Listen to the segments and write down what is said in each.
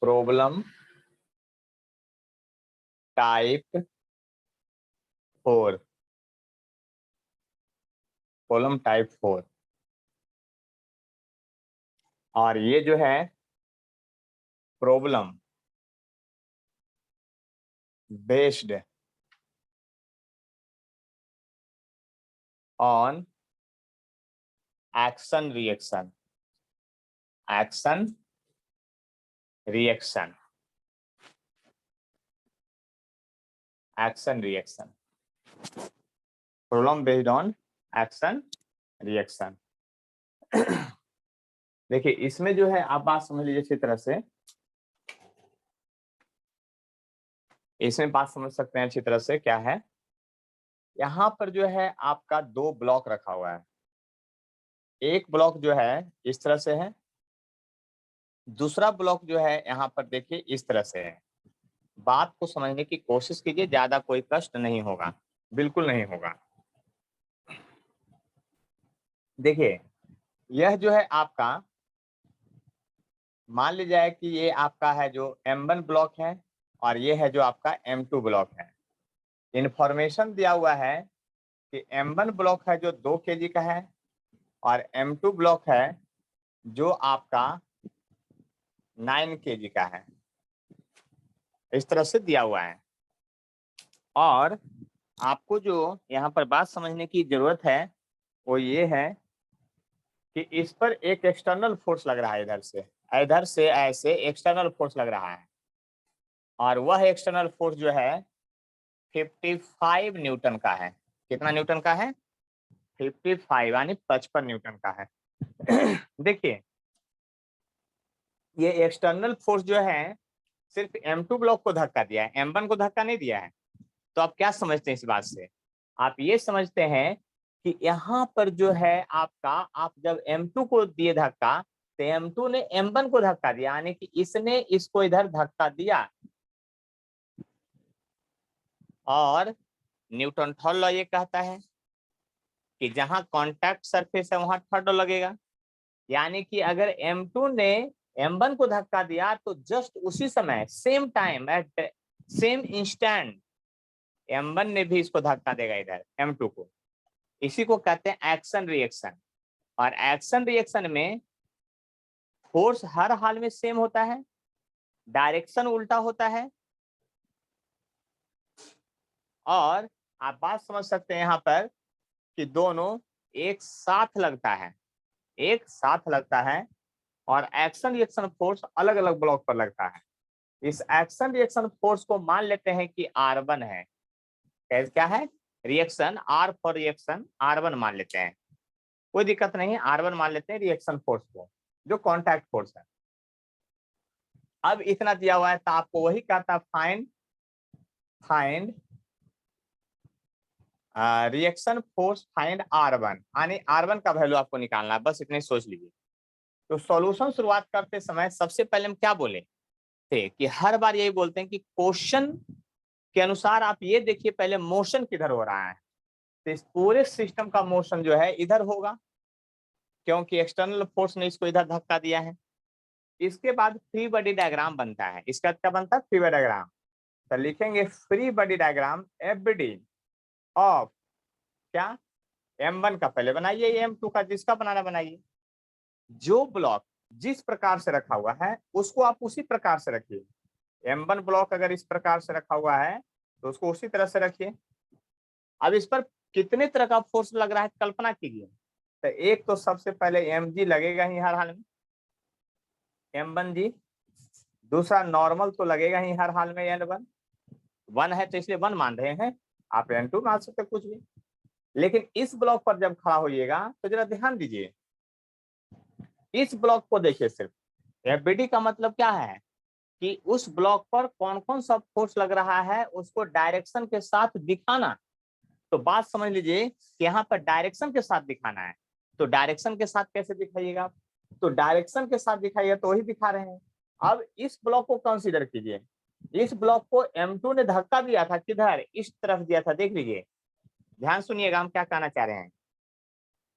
Problem type 4, problem type 4। और ये जो है problem based on action reaction, action reaction, action reaction, problem based on action reaction. देखिए इसमें जो है आप बात समझ लीजिए अच्छी तरह से, इसमें बात समझ सकते हैं अच्छी तरह से। क्या है, यहाँ पर जो है आपका दो ब्लॉक रखा हुआ है। एक ब्लॉक जो है इस तरह से है, दूसरा ब्लॉक जो है यहाँ पर देखिए इस तरह से है। बात को समझने की कोशिश कीजिए, ज्यादा कोई कष्ट नहीं होगा, बिल्कुल नहीं होगा। देखिए यह जो है आपका, मान ली जाए कि ये आपका है जो M1 ब्लॉक है और ये है जो आपका M2 ब्लॉक है। इंफॉर्मेशन दिया हुआ है कि M1 ब्लॉक है जो 2 kg का है और M2 ब्लॉक है जो आपका 9 kg का है। इस तरह से दिया हुआ है। और आपको जो यहाँ पर बात समझने की जरूरत है वो ये है कि इस पर एक एक्सटर्नल फोर्स लग रहा है, इधर से ऐसे एक्सटर्नल फोर्स लग रहा है। और वह एक्सटर्नल फोर्स जो है 55 न्यूटन का है। कितना न्यूटन का है? 55 यानी 55 न्यूटन का है। देखिए ये एक्सटर्नल फोर्स जो है सिर्फ M2 ब्लॉक को धक्का दिया है, M1 को धक्का नहीं दिया है। तो आप क्या समझते हैं इस बात से? आप ये समझते हैं कि यहाँ पर जो है आपका, आप जब M2 को दिए धक्का तो M2 ने M1 को धक्का दिया, यानी कि इसने इसको इधर धक्का दिया। और न्यूटन थर्ड लॉ ये कहता है कि जहां कॉन्टैक्ट सरफेस है वहां थर्ड लॉ लगेगा। यानी कि अगर M2 ने M1 को धक्का दिया तो जस्ट उसी समय, same time, at same instant M1 ने भी इसको धक्का देगा इधर M2 को। इसी को कहते हैं एक्शन रिएक्शन। और एक्शन रिएक्शन में फोर्स हर हाल में सेम होता है, डायरेक्शन उल्टा होता है। और आप बात समझ सकते हैं यहाँ पर कि दोनों एक साथ लगता है, एक साथ लगता है। और एक्शन रिएक्शन फोर्स अलग अलग ब्लॉक पर लगता है। इस एक्शन रिएक्शन फोर्स को मान लेते हैं कि R1 है। क्या है? Reaction, R for reaction, R1 मान लेते हैं, कोई दिक्कत नहीं है, R1 मान लेते हैं रिएक्शन फोर्स को, जो कॉन्टैक्ट फोर्स है। अब इतना दिया हुआ है तो आपको वही कहता, find reaction force, find R1, यानी R1 का वैल्यू आपको निकालना है, बस इतने सोच लीजिए। तो सॉल्यूशन शुरुआत करते समय सबसे पहले हम क्या बोले थे कि हर बार यही बोलते हैं कि क्वेश्चन के अनुसार आप ये देखिए पहले मोशन किधर हो रहा है। तो इस पूरे सिस्टम का मोशन जो है इधर होगा, क्योंकि एक्सटर्नल फोर्स ने इसको इधर धक्का दिया है। इसके बाद फ्री बॉडी डायग्राम बनता है। इसका क्या बनता है? Free body diagram. तो लिखेंगे free body diagram FBD of क्या, M1 का पहले बनाइए, M2 का जिसका बनाना बनाइए। जो ब्लॉक जिस प्रकार से रखा हुआ है उसको आप उसी प्रकार से रखिए। M1 ब्लॉक अगर इस प्रकार से रखा हुआ है तो उसको उसी तरह से रखिए। अब इस पर कितने तरह का फोर्स लग रहा है कल्पना कीजिए। तो एक तो सबसे पहले mg लगेगा ही हर हाल में, M1G। दूसरा नॉर्मल तो लगेगा ही हर हाल में, N1 1 है तो इसलिए 1 मान रहे हैं, आप N2 मान सकते कुछ भी। लेकिन इस ब्लॉक पर जब खड़ा होइएगा तो जरा ध्यान दीजिए, इस ब्लॉक को देखिए। सिर्फ FBD का मतलब क्या है कि उस ब्लॉक पर कौन कौन सा फोर्स लग रहा है उसको डायरेक्शन के साथ दिखाना। तो बात समझ लीजिए कि यहाँ पर डायरेक्शन के साथ दिखाना है। तो डायरेक्शन के साथ कैसे दिखाइएगा? तो डायरेक्शन के साथ दिखाइए तो वही दिखा रहे हैं। अब इस ब्लॉक को कंसीडर कीजिए। इस ब्लॉक को M2 ने धक्का दिया था, किधर? इस तरफ दिया था। देख लीजिए, ध्यान सुनिएगा हम क्या कहना चाह रहे हैं।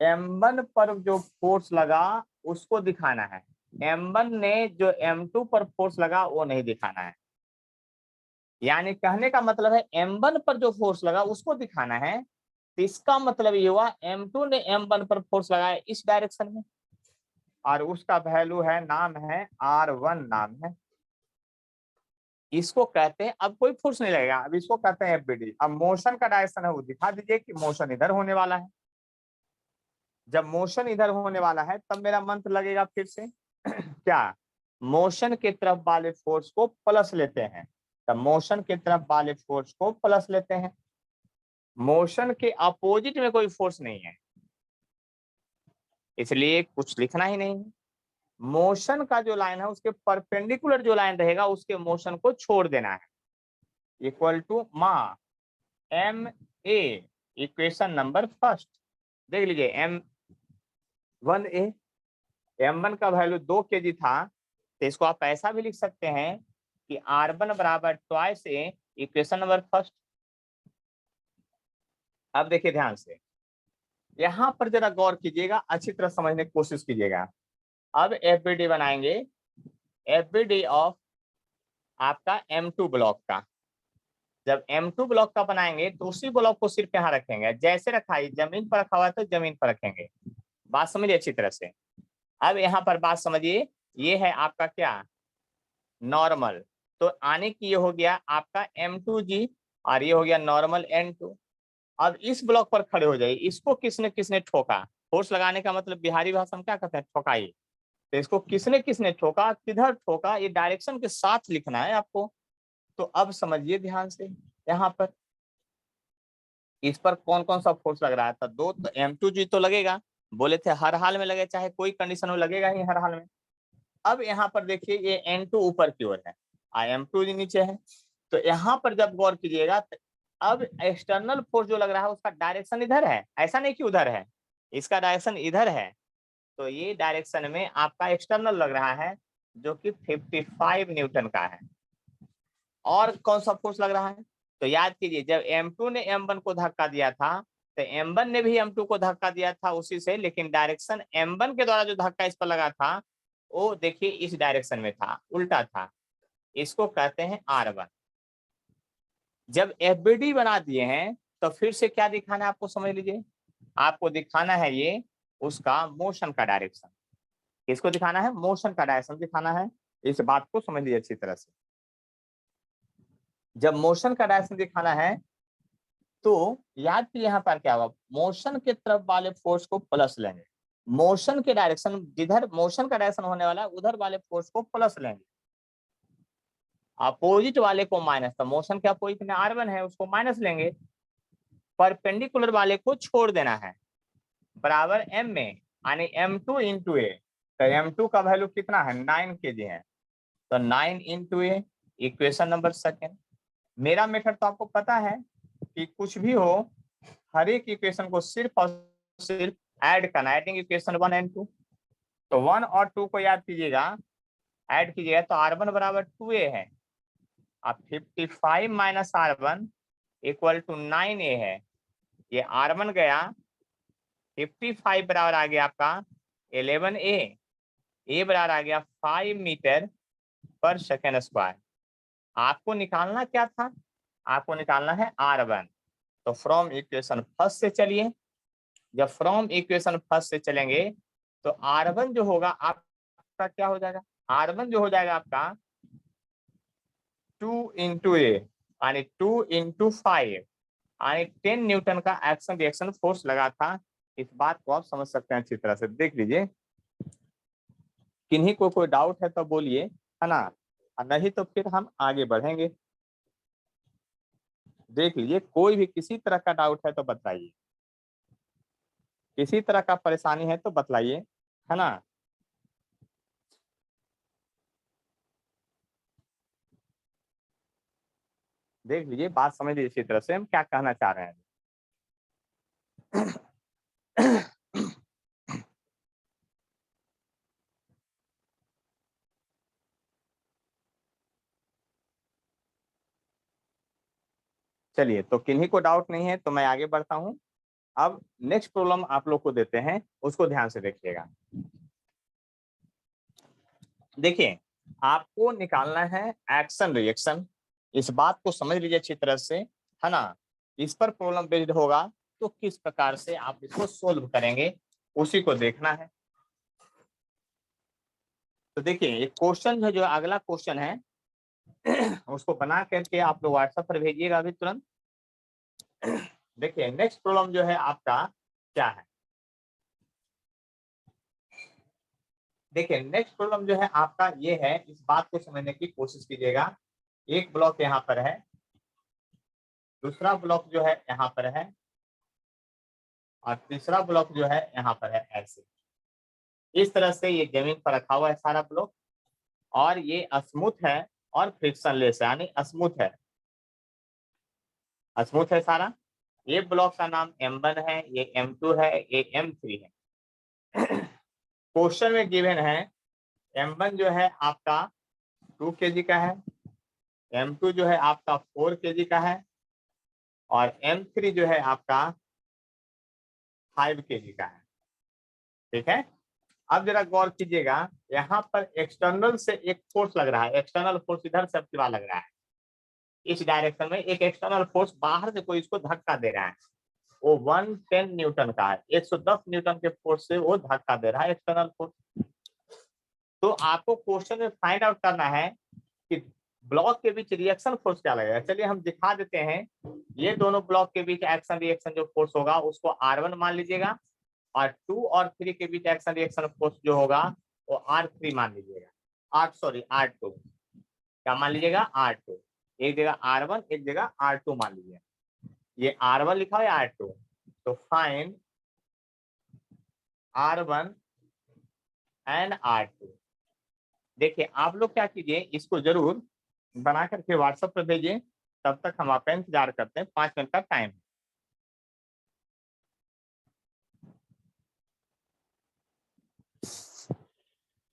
M1 पर जो फोर्स लगा उसको दिखाना है। M1 ने जो M2 पर फोर्स लगा वो नहीं दिखाना है। यानी कहने का मतलब है M1 पर जो फोर्स लगा उसको दिखाना है। तो इसका मतलब ये हुआ M2 ने M1 पर फोर्स लगाया इस डायरेक्शन में, और उसका वैल्यू है, नाम है R1 नाम है। इसको कहते हैं, अब कोई फोर्स नहीं लगेगा, अब इसको कहते हैं FBD। अब मोशन का डायरेक्शन है वो दिखा दीजिए कि मोशन इधर होने वाला है। जब मोशन इधर होने वाला है तब मेरा मंत्र लगेगा फिर से क्या, मोशन के तरफ वाले फोर्स को प्लस लेते हैं। तब मोशन के तरफ वाले फोर्स को प्लस लेते हैं। मोशन के अपोजिट में कोई फोर्स नहीं है, इसलिए कुछ लिखना ही नहीं है। मोशन का जो लाइन है उसके परपेंडिकुलर जो लाइन रहेगा उसके मोशन को छोड़ देना है। इक्वल टू मा MA, इक्वेशन नंबर फर्स्ट। देख लीजिए M1A, M1 का वैल्यू 2 kg था, तो इसको आप ऐसा भी लिख सकते हैं कि R1 बराबर twice A, equation number first. अब देखिए ध्यान से, यहाँ पर जरा गौर कीजिएगा, अच्छी तरह समझने की कोशिश कीजिएगा। अब FBD बनाएंगे, FBD ऑफ आपका M2 ब्लॉक का। जब M2 ब्लॉक का बनाएंगे तो उसी ब्लॉक को सिर्फ यहाँ रखेंगे, जैसे रखा है जमीन पर रखा हुआ है तो जमीन पर रखेंगे। बात समझिए अच्छी तरह से। अब यहाँ पर बात समझिए, ये है आपका क्या, नॉर्मल। तो आने की ये हो गया आपका M2G, और ये हो गया नॉर्मल N2। अब इस ब्लॉक पर खड़े हो जाइए, इसको किसने किसने ठोका। फोर्स लगाने का मतलब बिहारी भाषा में क्या कहते हैं, ठोकाई। तो इसको किसने किसने ठोका, किधर ठोका, ये डायरेक्शन के साथ लिखना है आपको। तो अब समझिए ध्यान से, यहाँ पर इस पर कौन कौन सा फोर्स लग रहा था, दो। तो M2G तो लगेगा, बोले थे हर हाल में लगे, चाहे कोई कंडीशन में लगेगा ही हर हाल में। अब यहाँ पर देखिए ये N2 ऊपर की ओर है और M2G नीचे है। तो यहाँ पर जब गौर कीजिएगा, अब एक्सटर्नल फोर्स जो लग रहा है उसका डायरेक्शन इधर है, ऐसा नहीं कि उधर है, इसका डायरेक्शन इधर है। तो ये डायरेक्शन में आपका एक्सटर्नल लग रहा है जो कि 55 न्यूटन का है। और कौन सा फोर्स लग रहा है, तो याद कीजिए जब M2 ने M1 को धक्का दिया था तो M1 ने भी M2 को धक्का दिया था उसी से, लेकिन डायरेक्शन M1 के द्वारा जो धक्का इस पर लगा था वो देखिए इस डायरेक्शन में था, उल्टा था। इसको कहते हैं R1। जब FBD बना दिए हैं तो फिर से क्या दिखाना है आपको, समझ लीजिए। आपको दिखाना है ये उसका मोशन का डायरेक्शन। किसको दिखाना है, मोशन का डायरेक्शन दिखाना है। इस बात को समझ लीजिए अच्छी तरह से। जब मोशन का डायरेक्शन दिखाना है तो याद कीजिए यहाँ पर क्या होगा, मोशन के तरफ वाले फोर्स को प्लस लेंगे। मोशन के डायरेक्शन, जिधर मोशन का डायरेक्शन होने वाला है उधर वाले फोर्स को प्लस लेंगे, अपोजिट वाले को माइनस। तो मोशन के अपोजिट में R1 है उसको माइनस लेंगे, परपेंडिकुलर वाले को छोड़ देना है, बराबर M में, यानी M2 इंटू ए। तो M2 का वैल्यू कितना है, 9 kg है, तो 9 इंटू ए, इक्वेशन नंबर सेकेंड। मेरा मेथड तो आपको पता है कि कुछ भी हो हर एक इक्वेशन को सिर्फ और सिर्फ ऐड करना, एडिंग इक्वेशन 1 एंड 2। तो 1 और 2 को याद कीजिएगा, ऐड कीजिएगा तो R1 बराबर 2A है। अब 55 minus R1 equal to 9A है। ये R1 गया, 55 बराबर आ गया आपका 11A, ए बराबर आ गया 5 मीटर पर सेकेंड स्क्वायर। आपको निकालना क्या था, आपको निकालना है R1। तो फ्रॉम इक्वेशन फर्स्ट से चलिए, जब फ्रॉम इक्वेशन फर्स्ट से चलेंगे तो R1 जो होगा आपका क्या हो जाएगा, R1 जो हो जाएगा आपका 2 इंटू ए, यानी 2 इंटू 5, यानी 10 न्यूटन का एक्शन रिएक्शन फोर्स लगा था। इस बात को आप समझ सकते हैं अच्छी तरह से, देख लीजिए। किन्हीं को कोई डाउट है तो बोलिए, है ना, नहीं तो फिर हम आगे बढ़ेंगे। देख लीजिए, कोई भी किसी तरह का डाउट है तो बताइए, किसी तरह का परेशानी है तो बतलाइए, है ना। देख लीजिए, बात समझ लीजिए इसी तरह से हम क्या कहना चाह रहे हैं। चलिए, तो किन्हीं को डाउट नहीं है तो मैं आगे बढ़ता हूं। अब नेक्स्ट प्रॉब्लम आप लोग को देते हैं, उसको ध्यान से देखिएगा। देखिए आपको निकालना है एक्शन रिएक्शन, इस बात को समझ लीजिए अच्छी तरह से, है ना। इस पर प्रॉब्लम बेस्ड होगा तो किस प्रकार से आप इसको सोल्व करेंगे उसी को देखना है। तो देखिए ये क्वेश्चन जो अगला क्वेश्चन है उसको बना करके आप लोग व्हाट्सएप पर भेजिएगा अभी तुरंत। देखिए नेक्स्ट प्रॉब्लम जो है आपका क्या है। देखिए नेक्स्ट प्रॉब्लम जो है आपका ये है, इस बात को समझने की कोशिश कीजिएगा। एक ब्लॉक यहाँ पर है, दूसरा ब्लॉक जो है यहाँ पर है, और तीसरा ब्लॉक जो है यहाँ पर है। ऐसे इस तरह से ये जमीन पर रखा हुआ है सारा ब्लॉक, और ये स्मूथ है और फ्रिक्शनलेस है, यानी स्मूथ है, स्मूथ है सारा। ये ब्लॉक का नाम M1 है, ये M2 है, ये M3 है। क्वेश्चन में गिवन है M1 जो है आपका 2 kg का है, M2 जो है आपका 4 kg का है, और M3 जो है आपका 5 kg का है। ठीक है, अब जरा गौर कीजिएगा, यहाँ पर एक्सटर्नल से एक फोर्स लग रहा है, एक्सटर्नल फोर्स इधर से आपके लग रहा है, इस डायरेक्शन में एक एक्सटर्नल फोर्स बाहर से कोई इसको धक्का दे रहा है। वो 110 न्यूटन का है, 110 न्यूटन के फोर्स से वो धक्का दे रहा है एक्सटर्नल फोर्स। तो आपको क्वेश्चन में फाइंड आउट करना है कि ब्लॉक के बीच रिएक्शन फोर्स क्या लगेगा। चलिए हम दिखा देते हैं, ये दोनों ब्लॉक के बीच एक्शन रिएक्शन जो फोर्स होगा उसको R1 मान लीजिएगा, और 2 और 3 के बीच एक्शन रिएक्शन फोर्स जो होगा वो R3 मान लीजिएगा, R2 क्या मान लीजिएगा, R2। एक जगह R1 एक जगह R2 मान लीजिए, ये R1 लिखा है R2, तो फाइंड R1 एंड R2। देखिए आप लोग क्या कीजिए, इसको जरूर बना करके व्हाट्सएप पर भेजिए, तब तक हम आपका इंतजार करते हैं, 5 मिनट का टाइम।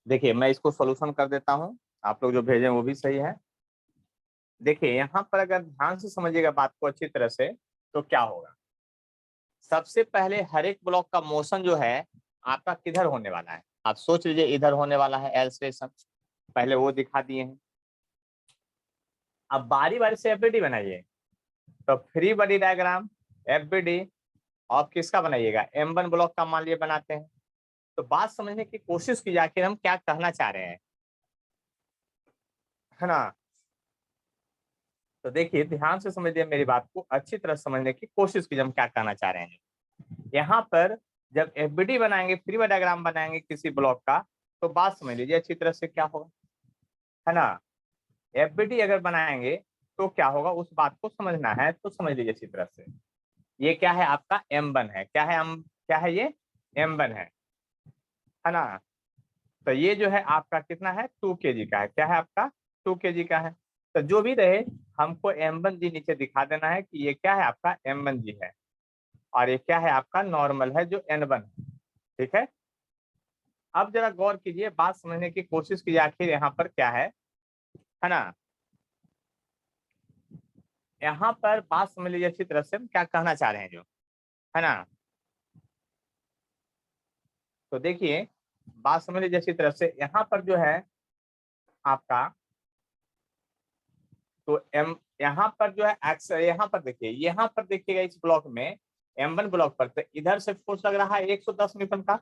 देखिए मैं इसको सॉल्यूशन कर देता हूं, आप लोग जो भेजे वो भी सही है। देखिए यहाँ पर अगर ध्यान से समझिएगा बात को अच्छी तरह से, तो क्या होगा, सबसे पहले हर एक ब्लॉक का मोशन जो है आपका किधर होने वाला है, आप सोच लीजिए इधर होने वाला है एल स्टेशन, पहले वो दिखा दिए हैं। अब बारी बारी से एफबीडी बनाइए, तो फ्री बॉडी डायग्राम एफबीडी आप किसका बनाइएगा, M1 ब्लॉक का मान लिए बनाते हैं। तो बात समझने की कोशिश कीजिए आखिर हम क्या कहना चाह रहे हैं, है ना। तो देखिए ध्यान से समझिए, मेरी बात को अच्छी तरह समझने की कोशिश कीजिए हम क्या कहना चाह रहे हैं। यहाँ पर जब एफबीडी बनाएंगे, फ्री बॉडी डायग्राम बनाएंगे किसी ब्लॉक का, तो बात समझ लीजिए अच्छी तरह से क्या होगा, है ना। एफबीडी अगर बनाएंगे तो क्या होगा उस बात को समझना है, तो समझ लीजिए अच्छी तरह से। ये क्या है आपका M1 है, क्या है क्या है ये M1 है ना। तो ये जो है आपका कितना है 2 kg का है, क्या है आपका 2 kg का है। तो जो भी रहे हमको M1 जी नीचे दिखा देना है कि ये क्या है आपका M1 जी है, और ये क्या है आपका नॉर्मल है जो N1 है। ठीक है, अब जरा गौर कीजिए, बात समझने की कोशिश कीजिए आखिर यहाँ पर क्या है ना। यहाँ पर बात समझ लीजिए अच्छी तरह से हम क्या कहना चाह रहे हैं जो, है ना। तो देखिए बात समझ लीजिए अच्छी तरह से, यहाँ पर जो है आपका, तो एम यहाँ पर जो है एक्स, यहाँ पर देखिए, यहाँ पर देखिएगा इस ब्लॉक में M1 ब्लॉक पर, तो इधर से फोर्स लग रहा है 110 न्यूटन का,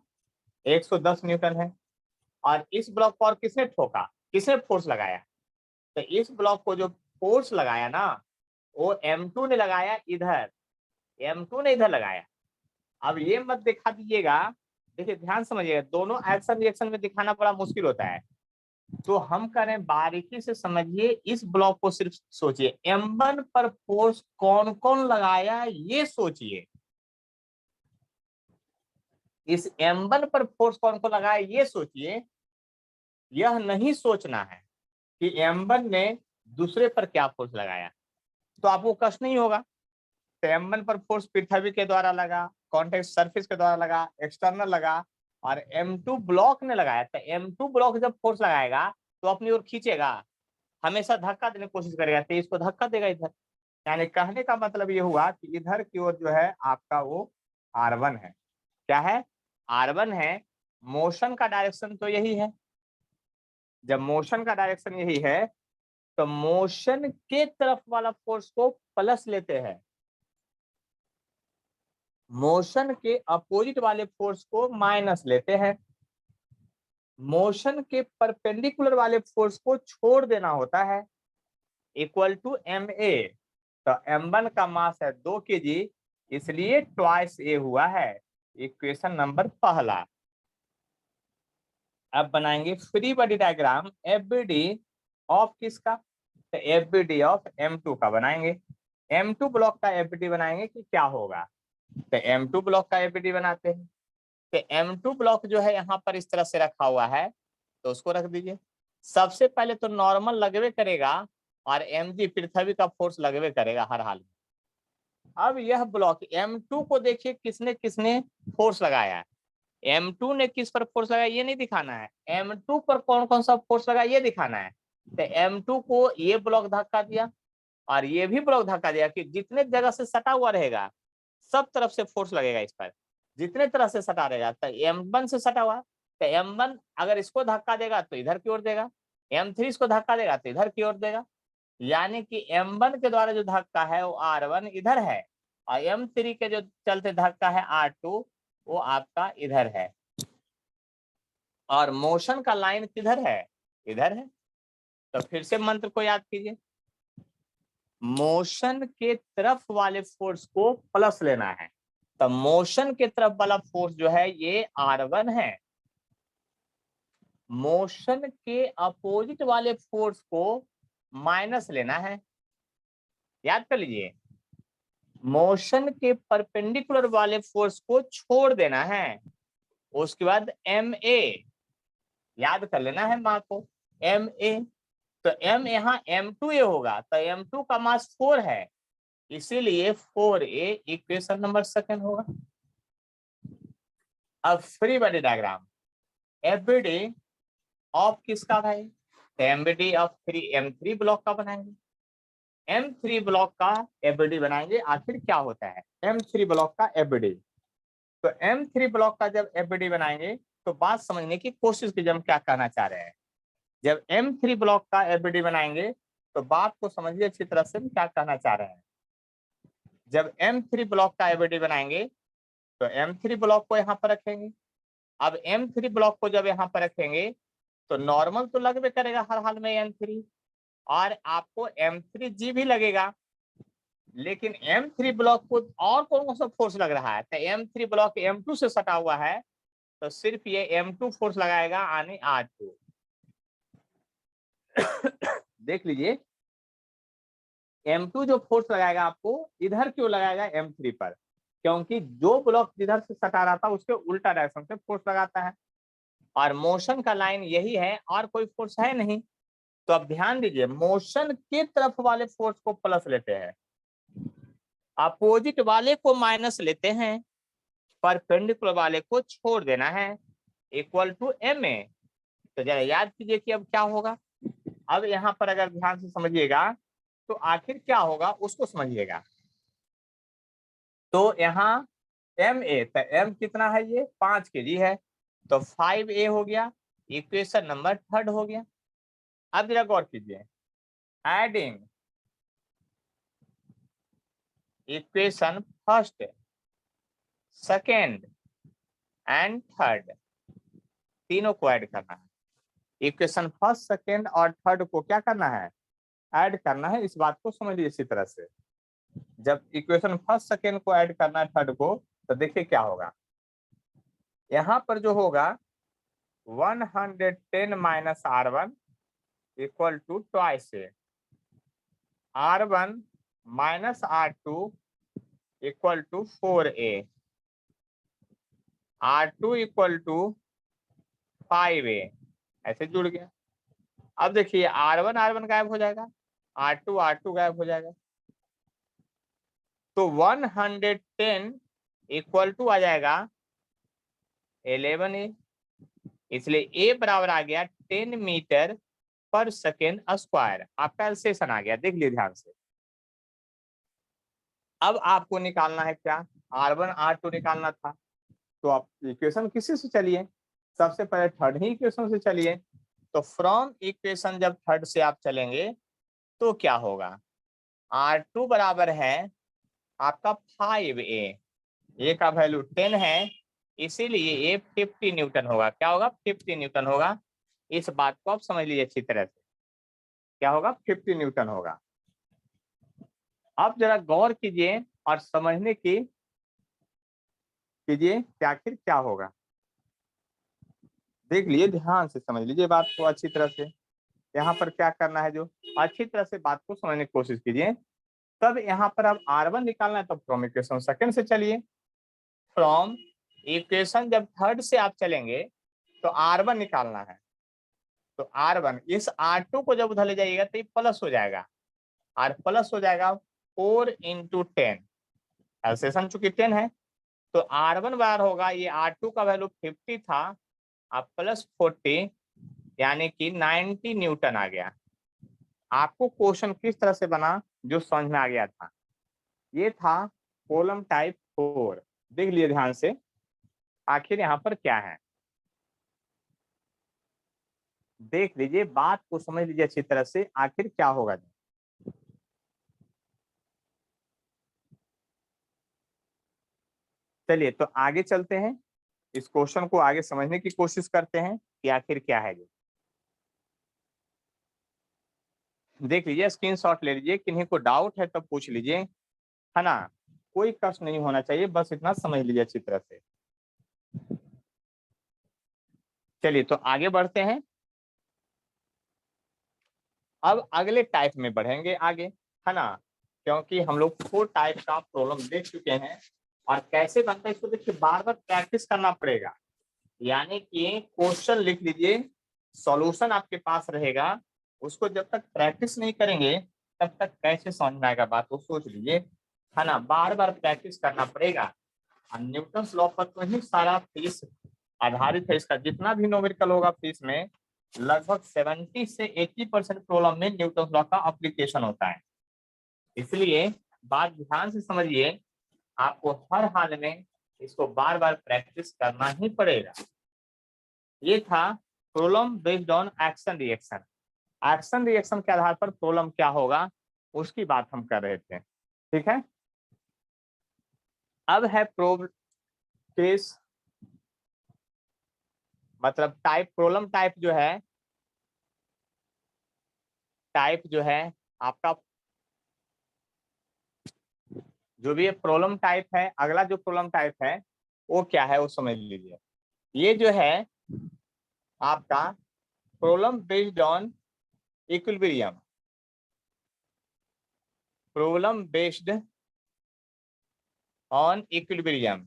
110 न्यूटन है। और इस ब्लॉक पर किसने ठोका, किसने फोर्स लगाया, तो इस ब्लॉक को जो फोर्स लगाया ना वो M2 ने लगाया इधर, M2 ने इधर लगाया। अब ये मत दिखा दीजिएगा, देखिए ध्यान समझिएगा, दोनों एक्शन रिएक्शन में दिखाना बड़ा मुश्किल होता है। तो हम करें बारीकी से समझिए, इस ब्लॉक को सिर्फ सोचिए, M1 पर फोर्स कौन कौन लगाया ये सोचिए, इस M1 पर फोर्स कौन कौन लगाया ये सोचिए। यह नहीं सोचना है कि M1 ने दूसरे पर क्या फोर्स लगाया, तो आपको कष्ट नहीं होगा। तो M1 पर फोर्स पृथ्वी के द्वारा लगा, कॉन्टेक्ट सरफेस के द्वारा लगा, एक्सटर्नल लगा, और M2 ब्लॉक ने लगाया। तो M2 ब्लॉक जब फोर्स लगाएगा तो अपनी ओर खींचेगा, हमेशा धक्का देने की कोशिश करेगा, तो इसको धक्का देगा इधर। यानी कहने का मतलब ये हुआ कि इधर की ओर जो है आपका वो R1 है, क्या है R1 है। मोशन का डायरेक्शन तो यही है, जब मोशन का डायरेक्शन यही है तो मोशन के तरफ वाला फोर्स को प्लस लेते हैं, मोशन के अपोजिट वाले फोर्स को माइनस लेते हैं, मोशन के परपेंडिकुलर वाले फोर्स को छोड़ देना होता है, इक्वल टू ma। तो m1 का मास है 2 kg, इसलिए ट्वाइस a हुआ है। इक्वेशन नंबर पहला। अब बनाएंगे free body diagram FBD of किसका, तो एफबीडी ऑफ M2 का बनाएंगे। M2 ब्लॉक का एफबीडी बनाएंगे कि क्या होगा, तो M2 ब्लॉक का एफबीडी बनाते हैं। तो M2 ब्लॉक जो है यहाँ पर इस तरह से रखा हुआ है, तो उसको रख दीजिए। सबसे पहले तो नॉर्मल लगवे करेगा और mg पृथ्वी का फोर्स लगवे करेगा हर हाल में। अब यह ब्लॉक M2 को देखिए किसने किसने फोर्स लगाया है। M2 ने किस पर फोर्स लगाया ये नहीं दिखाना है, M2 पर कौन कौन सा फोर्स लगा ये दिखाना है। तो M2 को ये ब्लॉक धक्का दिया और ये भी ब्लॉक धक्का दिया कि जितने जगह से सटा हुआ रहेगा सब तरफ से फोर्स लगेगा इस पर, जितने तरह से सटा रहेगा। तो M1 से सटा हुआ, तो M1 अगर इसको धक्का देगा तो इधर की ओर देगा, M3 इसको धक्का देगा तो इधर की ओर देगा, यानी कि M1 के द्वारा जो धक्का है वो R1 इधर है और M3 के जो चलते धक्का है R2 वो आपका इधर है, और मोशन का लाइन किधर है, इधर है। तो फिर से मंत्र को याद कीजिए, मोशन के तरफ वाले फोर्स को प्लस लेना है। तो मोशन के तरफ वाला फोर्स जो है ये R1 है, मोशन के अपोजिट वाले फोर्स को माइनस लेना है। याद कर लीजिए, मोशन के परपेंडिकुलर वाले फोर्स को छोड़ देना है। उसके बाद ma याद कर लेना है मां को, ma। तो m यहाँ m2a होगा, तो m2 का मास 4 है, इसीलिए 4a इक्वेशन नंबर सेकंड होगा। अब free body diagram FBD of किसका भाई, एफबीडी ऑफ M3 ब्लॉक का बनाएंगे। M3 ब्लॉक का एफबीडी बनाएंगे, आखिर क्या होता है M3 ब्लॉक का एफबीडी। तो M3 ब्लॉक का जब एफबीडी बनाएंगे तो बात समझने की कोशिश कीजिए हम क्या कहना चाह रहे हैं। जब M3 ब्लॉक का एफबीडी बनाएंगे तो बात को समझिए अच्छी तरह से हम क्या कहना चाह रहे हैं। जब M3 ब्लॉक का एफबीडी बनाएंगे तो M3 ब्लॉक को यहाँ पर रखेंगे। अब M3 ब्लॉक को जब यहाँ पर रखेंगे तो नॉर्मल तो लगभग करेगा हर हाल में M3, और आपको M3G भी लगेगा, लेकिन M3 ब्लॉक को और कौन सा फोर्स लग रहा है, तो M3 ब्लॉक M2 से सटा हुआ है, तो सिर्फ ये M2 फोर्स लगाएगा आने R2। देख लीजिए, M2 जो फोर्स लगाएगा आपको इधर क्यों लगाएगा M3 पर, क्योंकि जो ब्लॉक जिधर से सटा रहा था उसके उल्टा डायरेक्शन से फोर्स लगाता है, और मोशन का लाइन यही है और कोई फोर्स है नहीं। तो अब ध्यान दीजिए, मोशन के तरफ वाले फोर्स को प्लस लेते हैं, अपोजिट वाले को माइनस लेते हैं, परपेंडिकुलर वाले को छोड़ देना है, इक्वल टू ma। तो जरा याद कीजिए कि अब क्या होगा। अब यहाँ पर अगर ध्यान से समझिएगा तो आखिर क्या होगा उसको समझिएगा। तो यहाँ ma, तो m कितना है, ये 5 kg है, तो 5a हो गया, इक्वेशन नंबर थर्ड हो गया। अब जरा गौर कीजिए, adding equation first, second and third, तीनों को ऐड करना है। इक्वेशन फर्स्ट सेकेंड और थर्ड को क्या करना है, ऐड करना है। इस बात को समझ लीजिए इसी तरह से, जब इक्वेशन फर्स्ट सेकेंड को ऐड करना है थर्ड को, तो देखिए क्या होगा। यहाँ पर जो होगा 110 minus R1 equal to twice R1 minus R2 equal to 4a, R2 equal to 5a, ऐसे जुड़ गया। अब देखिए R1 गायब हो जाएगा, R2 गायब हो जाएगा, तो 110 इक्वल टू आ जाएगा 11a, इसलिए a बराबर आ गया 10 मीटर पर सेकेंड स्क्वायर। आपका एल्सेशन आ गया, देख लीजिए ध्यान से। अब आपको निकालना है क्या, R1 R2 निकालना था, तो आप इक्वेशन किसी से चलिए, सबसे पहले थर्ड ही इक्वेशन से चलिए। तो फ्रॉम इक्वेशन जब थर्ड से आप चलेंगे तो क्या होगा, R2 बराबर है आपका 5A, ए का वैल्यू 10 है, इसीलिए ये 50 न्यूटन होगा। क्या होगा, 50 न्यूटन होगा। इस बात को आप समझ लीजिए अच्छी तरह से, क्या होगा, 50 न्यूटन होगा। अब जरा गौर कीजिए और समझने की कीजिए कि आखिर क्या होगा। देख लीजिए, ध्यान से समझ लीजिए बात को अच्छी तरह से। यहाँ पर क्या करना है, जो अच्छी तरह से बात को समझने की कोशिश कीजिए। तब यहाँ पर अब R1 निकालना है, तो फ्रॉम इक्वेशन सेकंड से चलिए। फ्रॉम इक्वेशन जब थर्ड से आप चलेंगे तो R1 निकालना है। तो R1, इस R2 को जब उधर ले जाइएगा तो ये प्लस हो जाएगा, R प्लस हो जाएगा 4 इंटू 10, एल्सेशन चूंकि 10 है तो R1 बराबर होगा, ये R2 का वैल्यू 50 था, आप प्लस 40 यानी कि 90 न्यूटन आ गया। आपको क्वेश्चन किस तरह से बना जो समझ में आ गया था, ये था कॉलम टाइप 4। देख लिए ध्यान से आखिर यहाँ पर क्या है, देख लीजिए बात को समझ लीजिए अच्छी तरह से आखिर क्या होगा। चलिए तो आगे चलते हैं, इस क्वेश्चन को आगे समझने की कोशिश करते हैं कि आखिर क्या है। जो देख लीजिए, स्क्रीनशॉट ले लीजिए, किन्हीं को डाउट है तो पूछ लीजिए, है ना, कोई कष्ट नहीं होना चाहिए, बस इतना समझ लीजिए अच्छी तरह से। चलिए तो आगे बढ़ते हैं, अब अगले टाइप में बढ़ेंगे आगे, है ना, क्योंकि हम लोग 4 टाइप का प्रॉब्लम देख चुके हैं और कैसे बनता है इसको देखिए, बार बार प्रैक्टिस करना पड़ेगा। यानी कि क्वेश्चन लिख लीजिए, सॉल्यूशन आपके पास रहेगा, उसको जब तक प्रैक्टिस नहीं करेंगे तब तक कैसे समझ में आएगा बात को, सोच लीजिए, है ना, बार बार प्रैक्टिस करना पड़ेगा। न्यूटन्स लॉ पर तो ही सारा फीस आधारित है, इसका जितना भी न्यूमेरिकल होगा फीस में लगभग 70 से 80% प्रॉब्लम में न्यूटन्स लॉ का एप्लीकेशन होता है। इसलिए बात ध्यान से समझिए, आपको हर हाल में इसको बार बार प्रैक्टिस करना ही पड़ेगा। ये था problem based on action reaction. Action reaction के आधार पर प्रॉब्लम क्या होगा उसकी बात हम कर रहे थे, ठीक है। अब है प्रॉब्लम केस, मतलब टाइप, प्रॉब्लम टाइप जो है, टाइप जो है आपका, जो भी प्रॉब्लम टाइप है, अगला जो प्रॉब्लम टाइप है वो क्या है वो समझ लीजिए। ये जो है आपका problem based on equilibrium, problem based on equilibrium.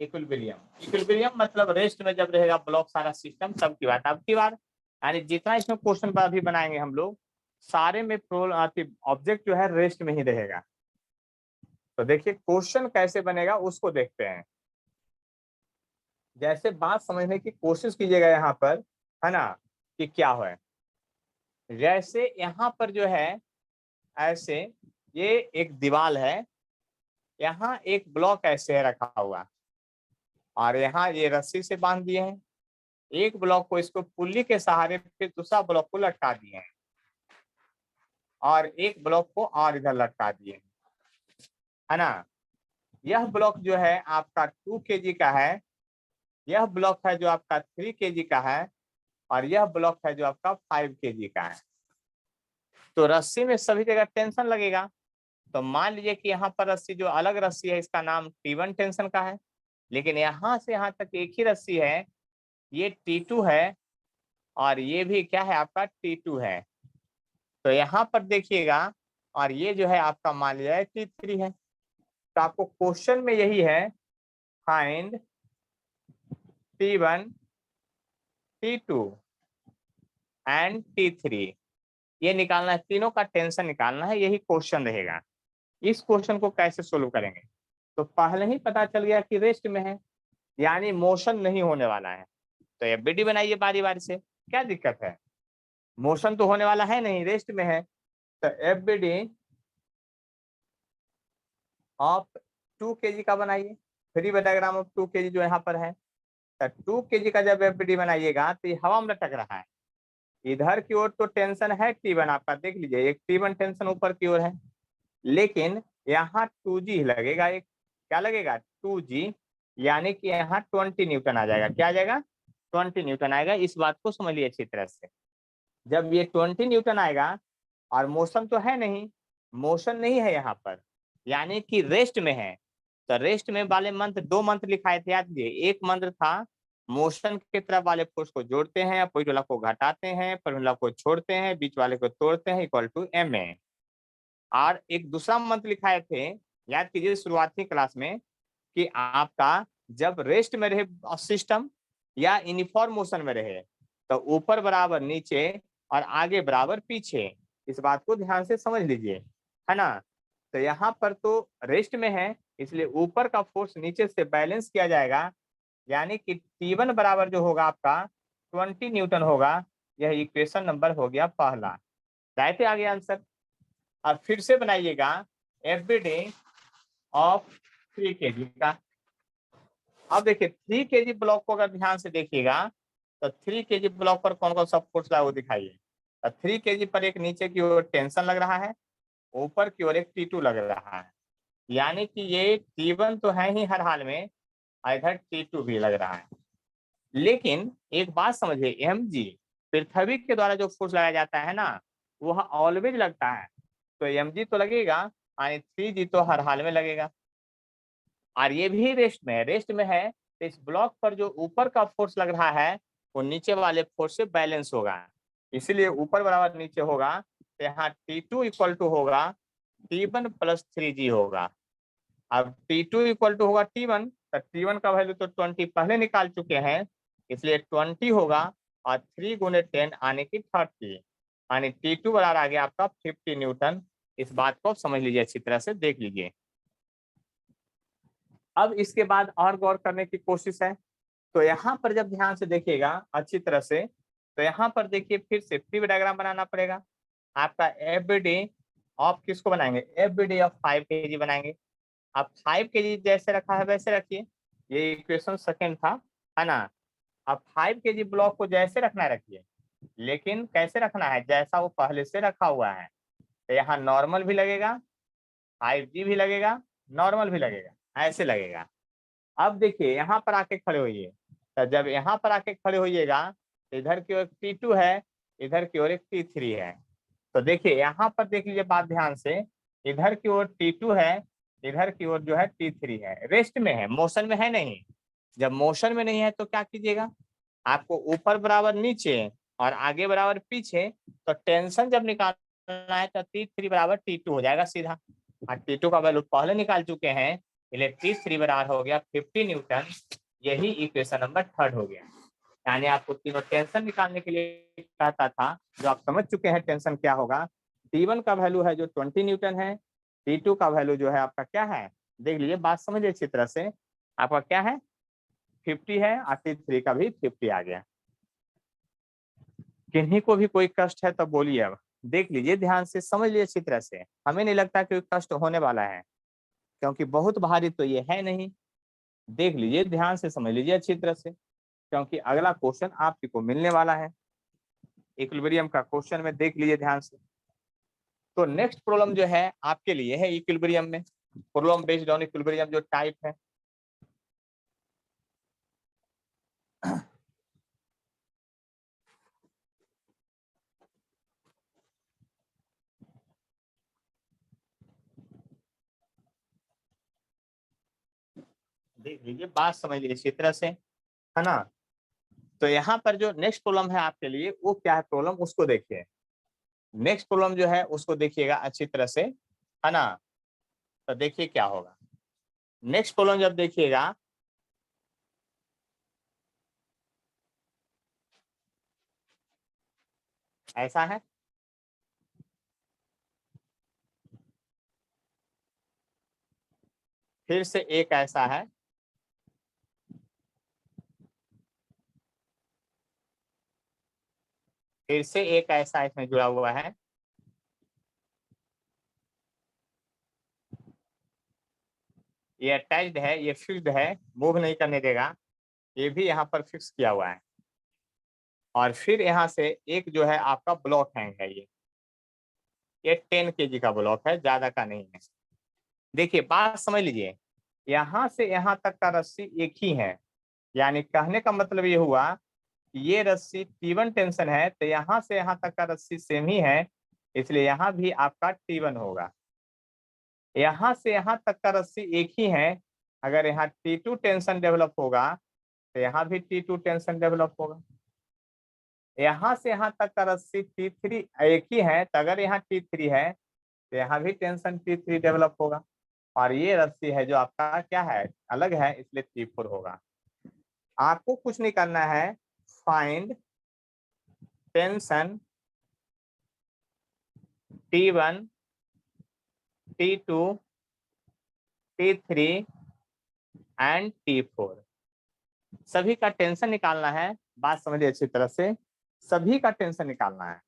Equilibrium, equilibrium मतलब रेस्ट में जब रहेगा ब्लॉक सारा सिस्टम, तब की बात। अब की बार यानी जितना इसमें क्वेश्चन पर अभी बनाएंगे हम लोग, सारे में ऑब्जेक्ट जो है रेस्ट में ही रहेगा। तो देखिए क्वेश्चन कैसे बनेगा उसको देखते हैं। जैसे बात समझने की कोशिश कीजिएगा यहाँ पर, है ना, कि क्या है। जैसे यहाँ पर जो है, ऐसे ये एक दीवार है, यहाँ एक ब्लॉक ऐसे है रखा हुआ, और यहाँ ये रस्सी से बांध दिए हैं। एक ब्लॉक को इसको पुल्ली के सहारे फिर दूसरा ब्लॉक को लटका दिए हैं, और एक ब्लॉक को और इधर लटका दिए हैं, है ना। यह ब्लॉक जो है आपका 2 kg का है, यह ब्लॉक है जो आपका 3 kg का है, और यह ब्लॉक है जो आपका 5 kg का है। तो रस्सी में सभी जगह टेंशन लगेगा। तो मान लीजिए कि यहाँ पर रस्सी, जो अलग रस्सी है इसका नाम T1 टेंशन का है, लेकिन यहाँ से यहाँ तक एक ही रस्सी है, ये T2 है, और ये भी क्या है आपका T2 है। तो यहाँ पर देखिएगा, और ये जो है आपका मान लिया है T3 है। तो आपको क्वेश्चन में यही है, find T1, T2 and T3, ये निकालना है, तीनों का टेंशन निकालना है, यही क्वेश्चन रहेगा। इस क्वेश्चन को कैसे सोल्व करेंगे, तो पहले ही पता चल गया कि रेस्ट में है, यानी मोशन नहीं होने वाला है। तो एफबीडी बनाइए बारी बारी से, क्या दिक्कत है, मोशन तो होने वाला है नहीं, रेस्ट में है। तो एफबीडी ऑफ 2 kg का बनाइए, फ्री डायग्राम ऑफ 2 kg जो यहाँ पर है। तो 2 kg का जब एफबीडी बनाइएगा तो ये हवा में लटक रहा है, इधर की ओर तो टेंशन है T1 आपका, देख लीजिए एक T1 टेंशन ऊपर की ओर है, लेकिन यहाँ 2G लगेगा, एक क्या लगेगा 2G, यानी कि यहाँ 20 न्यूटन आ जाएगा। क्या आ जाएगा 20 न्यूटन आएगा। इस बात को समझ लिए अच्छी तरह से। जब ये 20 न्यूटन आएगा और मोशन तो है नहीं, मोशन नहीं है यहाँ पर, यानी कि रेस्ट में है। तो रेस्ट में वाले मंत्र, 2 मंत्र लिखाए थे याद कीजिए। एक मंत्र था मोशन के तरफ वाले फोर्स को जोड़ते हैं, अपोजिट वाला को घटाते हैं, परिणाम वाला को छोड़ते हैं, बीच वाले को तोड़ते हैं, इक्वल टू ma। और एक दूसरा मंत्र लिखाए थे, याद कीजिए शुरुआती क्लास में, कि आपका जब रेस्ट में रहे सिस्टम या यूनिफॉर्म मोशन में रहे तो ऊपर बराबर नीचे और आगे बराबर पीछे। इस बात को ध्यान से समझ लीजिए, है ना। तो यहाँ पर तो रेस्ट में है, इसलिए ऊपर का फोर्स नीचे से बैलेंस किया जाएगा, यानी कि T1 बराबर जो होगा आपका 20 न्यूटन होगा। यह इक्वेशन नंबर हो गया पहला। राइट आ गया आंसर। अब फिर से बनाइएगा एवरीडे ऑफ 3 kg का। अब देखिए 3 kg ब्लॉक को अगर ध्यान से देखिएगा तो 3 kg ब्लॉक पर कौन कौन सा फोर्स लगा वो दिखाइए। 3 kg पर एक नीचे की ओर टेंशन लग रहा है, ऊपर की ओर एक T2 लग रहा है, यानी कि ये T1 तो है ही हर हाल में, इधर T2 भी लग रहा है। लेकिन एक बात समझिए, mg पृथ्वी के द्वारा जो फोर्स लगाया जाता है ना, वह ऑलवेज लगता है। तो mg तो लगेगा, 3g तो हर हाल में लगेगा। और ये भी रेस्ट में है, रेस्ट में है तो इस ब्लॉक पर जो ऊपर का फोर्स लग रहा है वो नीचे वाले फोर्स से बैलेंस होगा, इसीलिए ऊपर बराबर नीचे होगा। तो यहाँ T2 इक्वल टू होगा T1 प्लस 3G होगा। अब T2 इक्वल टू होगा T1, तो T1 का वैल्यू तो 20 पहले निकाल चुके हैं, इसलिए 20 होगा और 3 गुने 10 आने की 30, यानी T2 बराबर आ गया आपका 50 न्यूटन। इस बात को समझ लीजिए, अच्छी तरह से देख लीजिए। अब इसके बाद और गौर करने की कोशिश है। तो यहाँ पर जब ध्यान से देखिएगा अच्छी तरह से, तो यहाँ पर देखिए फिर से फ्री डायग्राम बनाना पड़ेगा आपका। एवरीडे ऑफ किसको बनाएंगे, एवरीडे ऑफ 5 kg बनाएंगे। अब 5 kg जैसे रखा है वैसे रखिए, ये इक्वेशन सेकंड था, है ना। अब 5 kg ब्लॉक को जैसे रखना है रखिए, लेकिन कैसे रखना है, जैसा वो पहले से रखा हुआ है। तो यहाँ नॉर्मल भी लगेगा, 5G भी लगेगा, नॉर्मल भी लगेगा, ऐसे लगेगा। अब देखिए यहाँ पर आके खड़े होइए, तो जब यहाँ पर आके खड़े होइएगा तो इधर की ओर T2 है, इधर की ओर एक T3 है। तो देखिए यहाँ पर देख लीजिए बात ध्यान से, इधर की ओर T2 है, इधर की ओर जो है T3 है। रेस्ट में है, मोशन में है नहीं। जब मोशन में नहीं है तो क्या कीजिएगा, आपको ऊपर बराबर नीचे और आगे बराबर पीछे, तो टेंशन जब निकालना है तो T3 बराबर T2 हो जाएगा सीधा। और T2 का वैल्यू पहले निकाल चुके हैं, इलेक्ट्रिक 3 बराबर हो गया 50 न्यूटन। यही इक्वेशन नंबर थर्ड हो गया। यानी आपको तीनों टेंशन निकालने के लिए कहता था, जो आप समझ चुके हैं टेंशन क्या होगा। T1 का वैल्यू है जो 20 न्यूटन है, T2 का वैल्यू जो है आपका क्या है, देख लीजिए बात समझिए अच्छी तरह से, आपका क्या है 50 है, और T3 का भी 50 आ गया। किन्हीं को भी कोई कष्ट है तो बोलिए। अब देख लीजिए ध्यान से, समझ लीजिए अच्छी तरह से, हमें नहीं लगता कि कष्ट होने वाला है, क्योंकि बहुत भारी तो ये है नहीं। देख लीजिए ध्यान से, समझ लीजिए अच्छी तरह से, क्योंकि अगला क्वेश्चन आपको को मिलने वाला है इक्विलिब्रियम का क्वेश्चन में, देख लीजिए ध्यान से। तो नेक्स्ट प्रॉब्लम जो है आपके लिए है इक्विलिब्रियम में, प्रॉब्लम बेस्ड ऑन इक्विलिब्रियम जो टाइप है। देख लीजिए बात समझ लीजिए इसी तरह से, है ना। तो यहाँ पर जो नेक्स्ट प्रॉब्लम है आपके लिए वो क्या है, प्रॉब्लम उसको देखिए। नेक्स्ट प्रॉब्लम जो है उसको देखिएगा अच्छी तरह से, है ना। तो देखिए क्या होगा, नेक्स्ट प्रॉब्लम जब देखिएगा, ऐसा है, फिर से एक ऐसा है, फिर से एक ऐसा इसमें जुड़ा हुआ है, ये अटैच्ड है, ये फिक्स्ड है, मूव नहीं करने देगा। ये भी यहाँ पर फिक्स किया हुआ है। और फिर यहाँ से एक जो है आपका ब्लॉक हैंग है, ये 10 kg का ब्लॉक है, ज्यादा का नहीं है। देखिए बात समझ लीजिए, यहाँ से यहाँ तक का रस्सी एक ही है, यानी कहने का मतलब ये हुआ कि ये रस्सी T1 टेंशन है, तो यहाँ से यहाँ तक का रस्सी सेम ही है, इसलिए यहाँ भी आपका T1 होगा। यहाँ से यहाँ तक का रस्सी एक ही है, अगर यहाँ T2 टेंशन डेवलप होगा तो यहाँ भी T2 टेंशन डेवलप होगा। यहाँ से यहाँ तक का रस्सी T3 एक ही है, तो अगर यहाँ T3 है तो यहाँ भी टेंशन T3 डेवलप होगा। और ये रस्सी है जो आपका क्या है, अलग है, इसलिए T4 होगा। आपको कुछ नहीं करना है, find tension T1, T2, T3 and T4, सभी का टेंशन निकालना है। बात समझिए अच्छी तरह से, सभी का टेंशन निकालना है।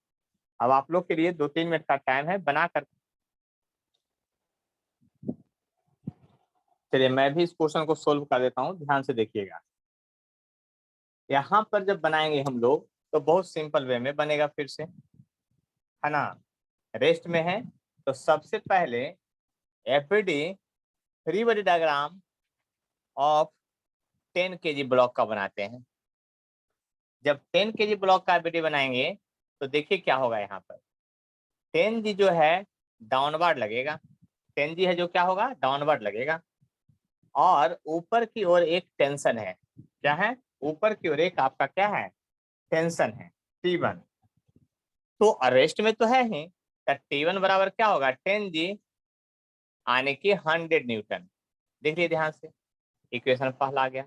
अब आप लोग के लिए 2-3 मिनट का टाइम है, बना कर चलिए मैं भी इस क्वेश्चन को सोल्व कर देता हूँ, ध्यान से देखिएगा। यहाँ पर जब बनाएंगे हम लोग तो बहुत सिंपल वे में बनेगा, फिर से है ना, रेस्ट में है। तो सबसे पहले FBD free body diagram of 10 kg block का बनाते हैं। जब 10 kg ब्लॉक का एफबीडी बनाएंगे तो देखिए क्या होगा, यहाँ पर 10G जो है डाउनवर्ड लगेगा, 10G है जो क्या होगा, डाउनवर्ड लगेगा। और ऊपर की ओर एक टेंशन है, क्या है, ऊपर की ओर एक आपका क्या है, टेंशन है T1। तो अरेस्ट में तो है ही, तो T1 बराबर क्या होगा, 10G आने की 100 न्यूटन। देखिए ध्यान से, इक्वेशन पहला आ गया।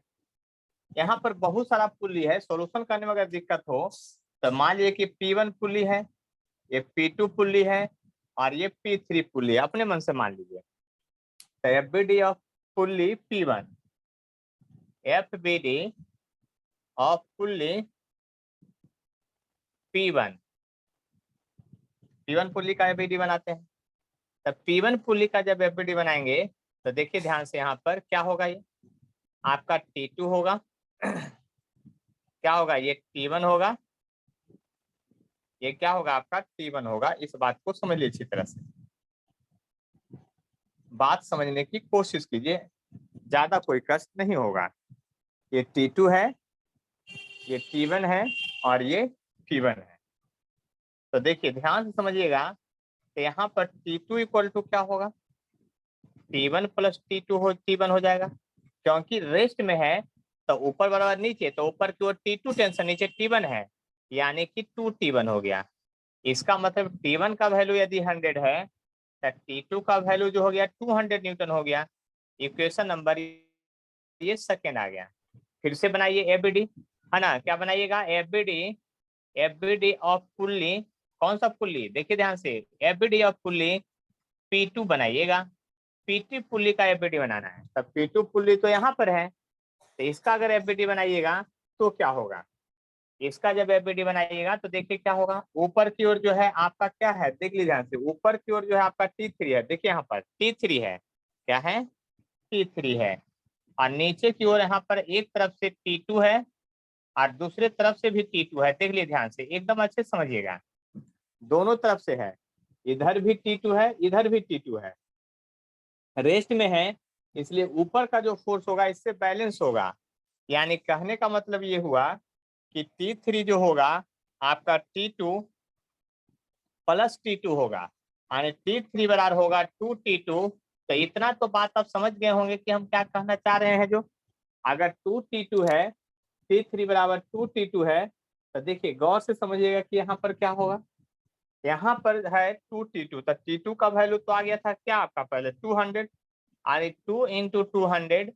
यहाँ पर बहुत सारा पुल्ली है, सॉल्यूशन करने में अगर दिक्कत हो तो मान लीजिए कि P1 पुल्ली है, ये P2 पुल्ली है और ये P3 पुल्ली है, अपने मन से मान लीजिए। तो FBD of pulley P1, FBD of pulley P1, P1 pulley का एफबीडी बनाते हैं। तो P1 पुल्ली का जब एफबीडी बनाएंगे तो देखिए ध्यान से, यहाँ पर क्या होगा, ये आपका T2 होगा, क्या होगा, ये T1 होगा, ये क्या होगा आपका T1 होगा। इस बात को समझ लीजिए अच्छी तरह से, बात समझने की कोशिश कीजिए, ज्यादा कोई कष्ट नहीं होगा। ये T2 है, ये T1 है और ये P1 है। तो देखिए ध्यान से समझिएगा, तो यहाँ पर T2 इक्वल टू क्या होगा, T1 प्लस T1 हो जाएगा, क्योंकि रेस्ट में है तो ऊपर बराबर नीचे, तो ऊपर की ओर T2 टेंशन, नीचे T1 है, यानी कि 2T1 हो गया। इसका मतलब T1 का वैल्यू यदि 100 है तो T2 का वैल्यू जो हो गया 200 न्यूटन हो गया। इक्वेशन नंबर ये सेकेंड आ गया। फिर से बनाइए एफबीडी, है ना, क्या बनाइएगा, एफबीडी ऑफ पुल्ली, कौन सा पुल्ली, देखिए ध्यान से, एफबीडी ऑफ पुल्ली P2 बनाइएगा, P2 पुल्ली का एफबीडी बनाना है। तब P2 पुल्ली तो यहाँ पर है, तो इसका अगर एफबीडी बनाइएगा तो क्या होगा, इसका जब एफबीडी बनाइएगा तो देखिए क्या होगा, ऊपर की ओर जो है आपका क्या है, देख लीजिए ध्यान से, ऊपर की ओर जो है आपका T3 है, देखिए यहाँ पर T3 है, क्या है, T3 है। और नीचे की ओर यहाँ पर एक तरफ से T2 है और दूसरे तरफ से भी T2 है, देख लीजिए ध्यान से, एकदम अच्छे से समझिएगा, दोनों तरफ से है, इधर भी T2 है, इधर भी T2 है, रेस्ट में है, इसलिए ऊपर का जो फोर्स होगा इससे बैलेंस होगा। यानी कहने का मतलब ये हुआ कि T3 जो होगा आपका T2 प्लस T2 होगा, यानी T3 बराबर होगा 2T2। तो इतना तो बात आप समझ गए होंगे कि हम क्या कहना चाह रहे हैं। जो अगर 2T2 है, T3 बराबर 2T2 है, तो देखिए गौर से समझिएगा कि यहाँ पर क्या होगा, यहाँ पर है 2T2, तो T2 का वैल्यू तो आ गया था क्या आपका पहले 200, यानी 2 इंटू 200,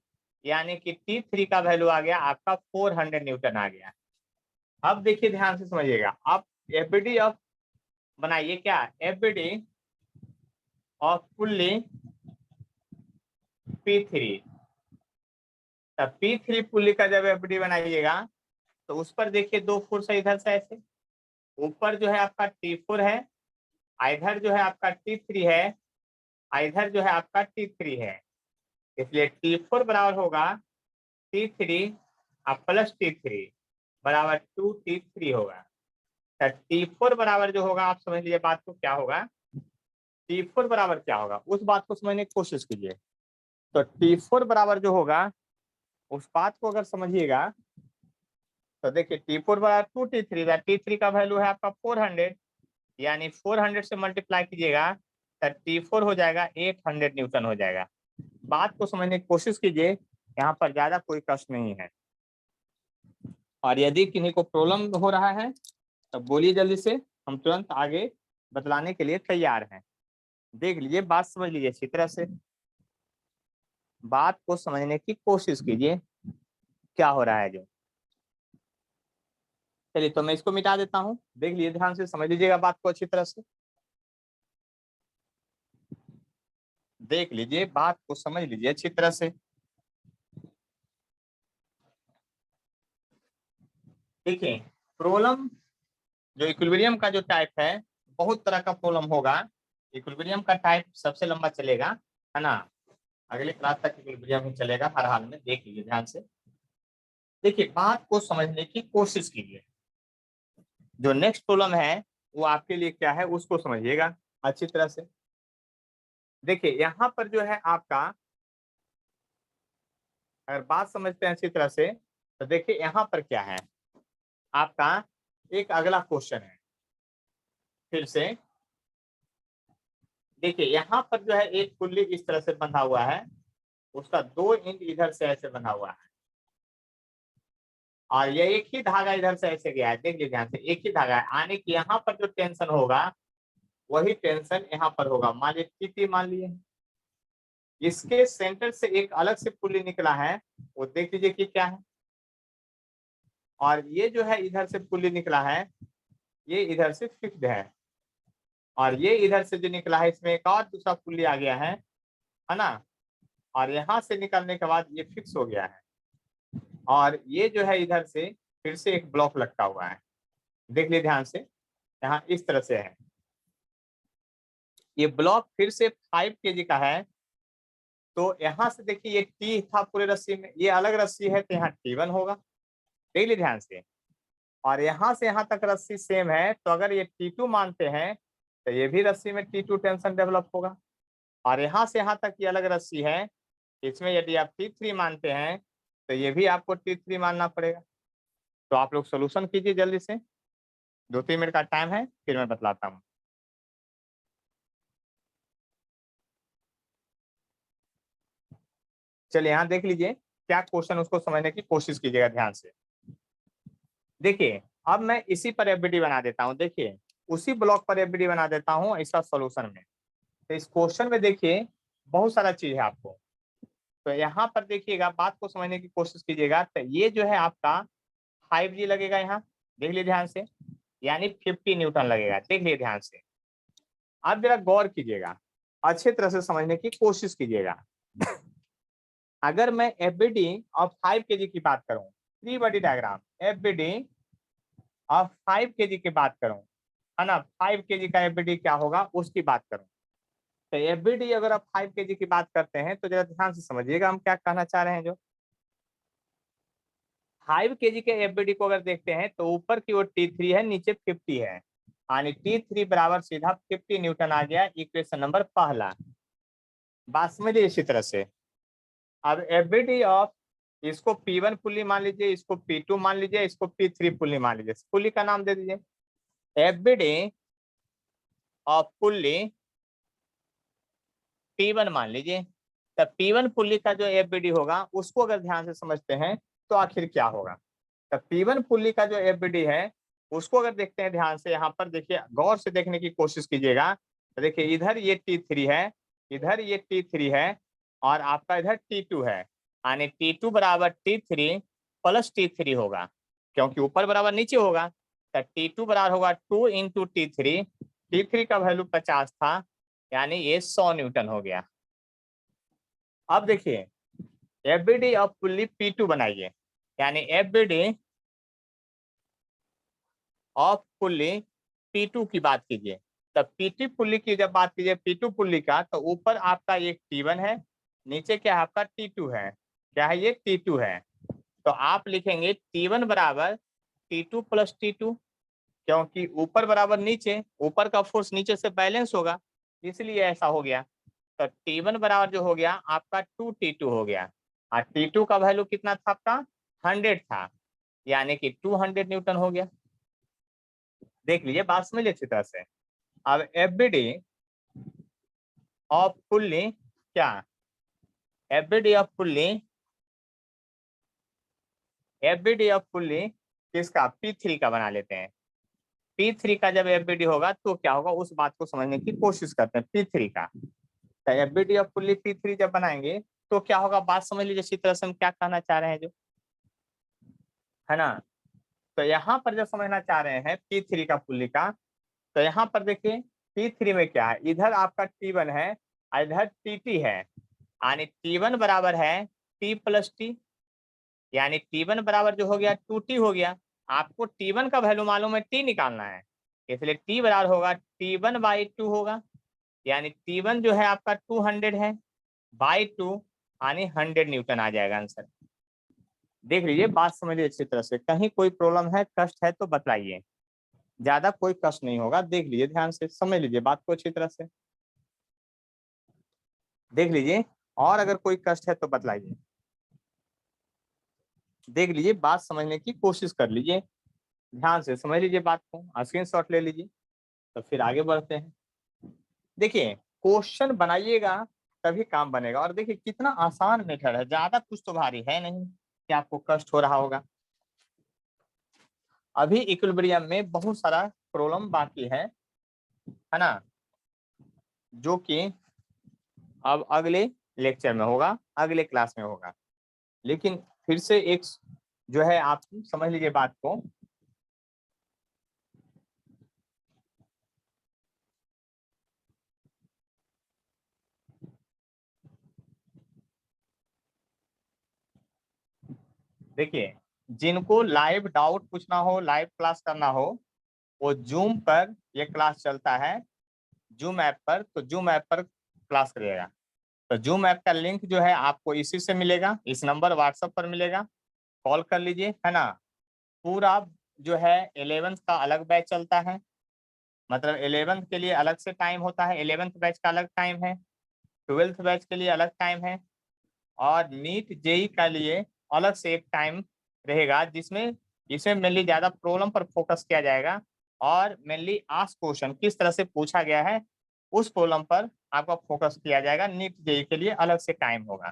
यानी कि T3 का वैल्यू आ गया आपका 400 न्यूटन आ गया। अब देखिए ध्यान से समझिएगा, अब एफबीडी ऑफ बनाइए, क्या, एफबीडी ऑफ पुल्ली P3। तब P3 पुल्ली का जब एफबीडी बनाइएगा तो उस पर देखिए दो फोर्स है, इधर से ऐसे, ऊपर जो है आपका T4 है, इधर जो है आपका T3 है, इधर जो है आपका T3 है, इसलिए T4 बराबर होगा T3 अब प्लस T3 बराबर 2T3 होगा। तो T4 बराबर जो होगा, आप समझ लीजिए बात को, क्या होगा, T4 बराबर क्या होगा, उस बात को समझने की कोशिश कीजिए। तो T4 बराबर जो होगा, उस बात को अगर समझिएगा तो देखिए T4 बराबर 2T3, T3 का वैल्यू है आपका 400, यानी 400 से मल्टीप्लाई कीजिएगा तो T4 हो जाएगा 800 न्यूटन हो जाएगा। बात को समझने की कोशिश कीजिए, यहाँ पर ज्यादा कोई कष्ट नहीं है। और यदि किन्हीं को प्रॉब्लम हो रहा है तो बोलिए जल्दी से, हम तुरंत आगे बतलाने के लिए तैयार हैं। देख लीजिए, बात समझ लीजिए अच्छी तरह से, बात को समझने की कोशिश कीजिए क्या हो रहा है जो। चलिए तो मैं इसको मिटा देता हूं, देख लीजिए ध्यान से, समझ लीजिएगा बात को अच्छी तरह से, देख लीजिए बात को समझ लीजिए अच्छी तरह से। देखिए प्रॉब्लम जो इक्विलिब्रियम का जो टाइप है, बहुत तरह का प्रॉब्लम होगा। इक्विलिब्रियम का टाइप सबसे लंबा चलेगा, है ना, अगले क्लास तक इक्विलिब्रियम ही चलेगा हर हाल में। देख लीजिए ध्यान से, देखिए बात को समझने की कोशिश कीजिए। जो नेक्स्ट प्रॉब्लम है वो आपके लिए क्या है उसको समझिएगा अच्छी तरह से। देखिए यहाँ पर जो है आपका, अगर बात समझते हैं अच्छी तरह से, तो देखिए यहाँ पर क्या है आपका, एक अगला क्वेश्चन है फिर से। देखिए यहाँ पर जो है एक पुल्ली इस तरह से बंधा हुआ है, उसका 2 इंच इधर से ऐसे बंधा हुआ है, और ये एक ही धागा इधर से ऐसे गया है। देख लीजिए ध्यान से, एक ही धागा है, आने की यहाँ पर जो टेंशन होगा वही टेंशन यहाँ पर होगा। मान लीजिए T मान लिए, इसके सेंटर से एक अलग से पुल्ली निकला है, वो देख लीजिए कि क्या है। और ये जो है इधर से पुल्ली निकला है, ये इधर से फिक्स्ड है, और ये इधर से जो निकला है इसमें एक और दूसरा पुल्ली आ गया है ना, और यहाँ से निकलने के बाद ये फिक्स हो गया है, और ये जो है इधर से फिर से एक ब्लॉक लटका हुआ है। देख लीजिए ध्यान से, यहाँ इस तरह से है, ये ब्लॉक फिर से 5 kg का है। तो यहाँ से देखिए ये T था पूरे रस्सी में, ये अलग रस्सी है तो यहाँ T1 होगा। देख लीजिए ध्यान से, और यहाँ से यहाँ तक रस्सी सेम है, तो अगर ये T2 मानते हैं तो ये भी रस्सी में T2 टेंशन डेवलप होगा। और यहाँ से यहाँ तक ये अलग रस्सी है, इसमें यदि आप T3 मानते हैं तो ये भी आपको T3 मानना पड़ेगा। तो आप लोग सोल्यूशन कीजिए जल्दी से, 2-3 मिनट का टाइम है, फिर मैं बतलाता हूँ। चलिए यहाँ देख लीजिए क्या क्वेश्चन, उसको समझने की कोशिश कीजिएगा ध्यान से। देखिए अब मैं इसी पर एफबीडी बना देता हूँ, देखिए उसी ब्लॉक पर एफबीडी बना देता हूँ इसका सोल्यूशन में। तो इस क्वेश्चन में देखिए बहुत सारा चीज है आपको, तो यहाँ पर देखिएगा बात को समझने की कोशिश कीजिएगा। तो ये जो है आपका 5G लगेगा यहाँ, देख लीजिए ध्यान से, यानी 50 न्यूटन लगेगा। देख लीजिए ध्यान से, आप जरा गौर कीजिएगा, अच्छे तरह से समझने की कोशिश कीजिएगा। अगर मैं एफबीडी ऑफ 5 kg की बात करूं, free body diagram FBD of 5 kg की बात करूं, है ना, 5 kg का एफबीडी क्या होगा उसकी बात करूं, तो एफबीडी अगर आप 5 kg की बात करते हैं तो जरा ध्यान से समझिएगा हम क्या कहना चाह रहे हैं। जो 5 kg के एफबीडी को अगर देखते हैं तो ऊपर की ओर T3 है, नीचे 50 है, यानी T3 बराबर सीधा 50 न्यूटन आ गया, इक्वेशन नंबर पहला। बात समझिए इसी तरह से। अब एफबीडी ऑफ, इसको P1 पुल्ली मान लीजिए, इसको P2 मान लीजिए, इसको P3 पुल्ली मान लीजिए, पुल्ली का नाम दे दीजिए। एफबीडी ऑफ पुल्ली P1 मान लीजिए, तब P1 पुल्ली का जो एफबीडी होगा उसको अगर ध्यान से समझते हैं तो आखिर क्या होगा। तब P1 पुल्ली का जो एफबीडी है उसको अगर देखते हैं ध्यान से, यहाँ पर देखिए गौर से देखने की कोशिश कीजिएगा। तो देखिए इधर ये T3 है, इधर ये T3 है, और आपका इधर T2 है, यानी T2 बराबर T3 प्लस T3 होगा, क्योंकि ऊपर बराबर नीचे होगा। तो T2 बराबर होगा 2 इंटू T3, T3 का वैल्यू 50 था, यानी ये 100 न्यूटन हो गया। अब देखिए एफबीडी ऑफ पुल्ली P2 बनाइए, यानी एफबीडी ऑफ पुल्ली P2 की बात कीजिए। तब P2 पुल्ली की जब बात कीजिए, P2 पुल्ली का, तो ऊपर आपका एक T1 है, नीचे क्या है आपका T2 है, क्या है ये T2 है। तो आप लिखेंगे T1 बराबर T2 प्लस T2, क्योंकि ऊपर बराबर नीचे, ऊपर का फोर्स नीचे से बैलेंस होगा, इसलिए ऐसा हो गया। तो T1 बराबर जो हो गया आपका 2T2 हो गया, और T2 का वैल्यू कितना था आपका 100 था, यानी कि 200 न्यूटन हो गया। देख लीजिए, बात समझ लीजिए अच्छी तरह से। अब एवरीडे ऑफ पुल्ली क्या, everyday of pulley, everyday of pulley किसका, P3 का बना लेते हैं। P3 का जब एवरीडे होगा तो क्या होगा, उस बात को समझने की कोशिश करते हैं। P3 का तो एवरीडे ऑफ पुल्ली P3 जब बनाएंगे तो क्या होगा, बात समझ लीजिए अच्छी तरह से, हम क्या कहना चाह रहे हैं जो, है ना। तो यहाँ पर जब समझना चाह रहे हैं P3 का पुल्ली का, तो यहाँ पर देखिए P3 में क्या है, इधर आपका T1 है और इधर T है, यानी T1 बराबर है T प्लस टी, यानी T1 बराबर जो हो गया 2T हो गया। आपको T1 का वैल्यू मालूम है, T निकालना है, इसलिए T बराबर होगा T1 बाई 2 होगा, यानी T1 जो है आपका 200 है, बाई 2 यानी 100 न्यूटन आ जाएगा आंसर। देख लीजिए, बात समझिए अच्छी तरह से, कहीं कोई प्रॉब्लम है, कष्ट है तो बताइए, ज्यादा कोई कष्ट नहीं होगा। देख लीजिए ध्यान से, समझ लीजिए बात को अच्छी तरह से, देख लीजिए, और अगर कोई कष्ट है तो बतलाइए। देख लीजिए, बात समझने की कोशिश कर लीजिए, ध्यान से समझ लीजिए बात को, स्क्रीनशॉट ले लीजिए, तो फिर आगे बढ़ते हैं। देखिए, क्वेश्चन बनाइएगा तभी काम बनेगा, और देखिए कितना आसान मेथड है, ज्यादा कुछ तो भारी है नहीं कि आपको कष्ट हो रहा होगा। अभी इक्विलिब्रियम में बहुत सारा प्रॉब्लम बाकी है ना, जो कि अब अगले लेक्चर में होगा, अगले क्लास में होगा। लेकिन फिर से एक जो है, आप समझ लीजिए बात को। देखिए, जिनको लाइव डाउट पूछना हो, लाइव क्लास करना हो, वो जूम पर ये क्लास चलता है, जूम ऐप पर, तो जूम ऐप पर क्लास करिएगा। तो जूम ऐप का लिंक जो है आपको इसी से मिलेगा, इस नंबर व्हाट्सएप पर मिलेगा, कॉल कर लीजिए, है ना। पूरा जो है 11th का अलग बैच चलता है, मतलब 11th के लिए अलग से टाइम होता है, 11th बैच का अलग टाइम है, 12th बैच के लिए अलग टाइम है, और नीट जेई का लिए अलग से एक टाइम रहेगा, जिसमें इसमें मेनली ज्यादा प्रॉब्लम पर फोकस किया जाएगा, और मेनली आस्क क्वेश्चन किस तरह से पूछा गया है उस प्रॉब्लम पर आपका फोकस किया जाएगा। नीट जेई के लिए अलग से टाइम होगा,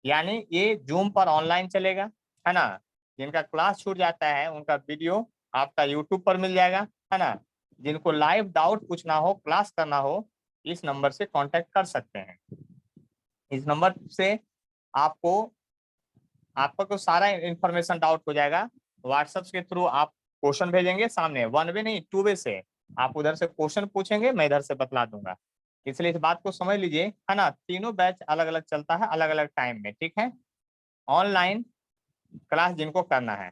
यानी ये जूम पर ऑनलाइन चलेगा, है ना। जिनका क्लास छूट जाता है उनका वीडियो आपका यूट्यूब पर मिल जाएगा, है ना। जिनको लाइव डाउट पूछना हो, क्लास करना हो, इस नंबर से कांटेक्ट कर सकते हैं। इस नंबर से आपको आपका को सारा इंफॉर्मेशन डाउट हो जाएगा। व्हाट्सएप के थ्रू आप क्वेश्चन भेजेंगे, सामने 1 वे नहीं 2 वे से आप उधर से क्वेश्चन पूछेंगे, मैं इधर से बतला दूंगा। इसलिए इस बात को समझ लीजिए, है ना। तीनों बैच अलग अलग चलता है, अलग अलग टाइम में, ठीक है। ऑनलाइन क्लास जिनको करना है,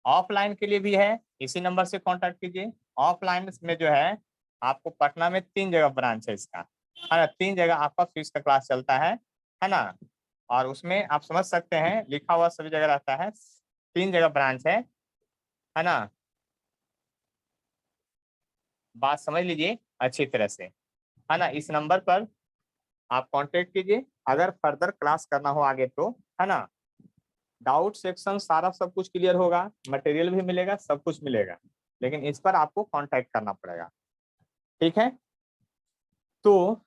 ऑफलाइन के लिए भी है, इसी नंबर से कांटेक्ट कीजिए। ऑफलाइन में जो है आपको पटना में 3 जगह ब्रांच है इसका, है ना, 3 जगह आपका फीस का क्लास चलता है ना। और उसमें आप समझ सकते हैं, लिखा हुआ सभी जगह रहता है, 3 जगह ब्रांच है ना। बात समझ लीजिए अच्छी तरह से, है ना। इस नंबर पर आप कांटेक्ट कीजिए, अगर फर्दर क्लास करना हो आगे तो, है ना। डाउट सेक्शन सारा सब कुछ क्लियर होगा, मटेरियल भी मिलेगा, सब कुछ मिलेगा, लेकिन इस पर आपको कांटेक्ट करना पड़ेगा, ठीक है। तो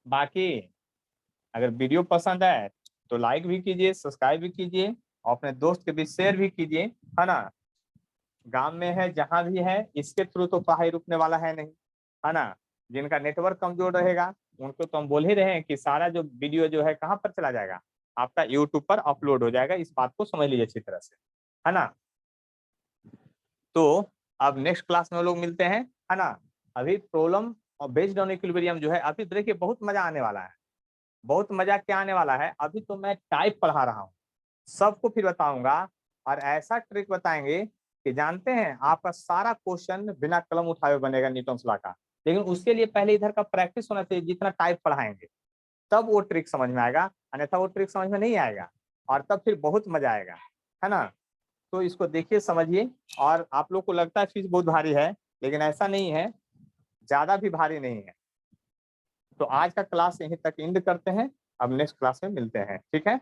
बाकी अगर वीडियो पसंद है तो लाइक भी कीजिए, सब्सक्राइब भी कीजिए, और अपने दोस्त के बीच शेयर भी कीजिए, है ना। गांव में है जहां भी है, इसके थ्रू तो पढ़ाई रुकने वाला है नहीं, है ना। जिनका नेटवर्क कमजोर रहेगा उनको तो हम बोल ही रहे हैं कि सारा जो वीडियो जो है कहाँ पर चला जाएगा, आपका यूट्यूब पर अपलोड हो जाएगा। इस बात को समझ लीजिए अच्छी तरह से, है ना। तो अब नेक्स्ट क्लास में हम लोग मिलते हैं, है ना। अभी प्रॉब्लम और बेस्ड ऑन इक्विलिब्रियम जो है, अभी देखिए बहुत मजा आने वाला है। बहुत मजा क्या आने वाला है, अभी तो मैं टाइप पढ़ा रहा हूँ, सबको फिर बताऊंगा, और ऐसा ट्रिक बताएंगे कि जानते हैं आपका सारा क्वेश्चन बिना कलम उठाए बनेगा न्यूटन लॉ का। लेकिन उसके लिए पहले इधर का प्रैक्टिस होना चाहिए, जितना टाइप पढ़ाएंगे तब वो ट्रिक समझ में आएगा, अन्यथा वो ट्रिक समझ में नहीं आएगा, और तब फिर बहुत मजा आएगा। है ना। तो इसको देखिए, समझिए। और आप लोग को लगता है फीस बहुत भारी है, लेकिन ऐसा नहीं है, ज्यादा भी भारी नहीं है। तो आज का क्लास यहीं तक एंड करते हैं, अब नेक्स्ट क्लास में मिलते हैं, ठीक है।